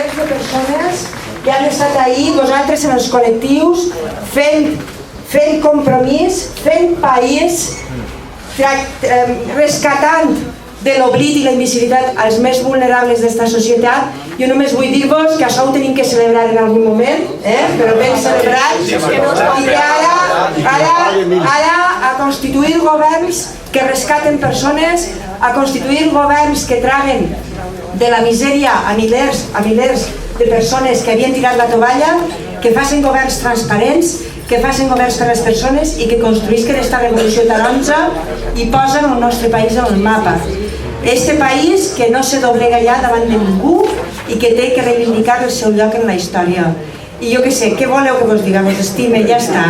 milers de persones que han estat ahir, vosaltres en els col·lectius, fent compromís, fent país, rescatant de l'oblit i la invisibilitat als més vulnerables d'esta societat. Jo només vull dir-vos que això ho tenim que celebrar en algun moment, però ben celebrat, i que ara a constituir governs que rescaten persones, a constituir governs que traguen de la misèria a milers de persones que havien tirat la tovalla, que facin governs transparents, que facin governs per a les persones i que construïsquen aquesta revolució taronja i posen el nostre país en el mapa. Este país que no se doblega ja davant de ningú i que té que reivindicar el seu lloc en la història. I jo què sé, què voleu que vos diga? Vos estime, ja està.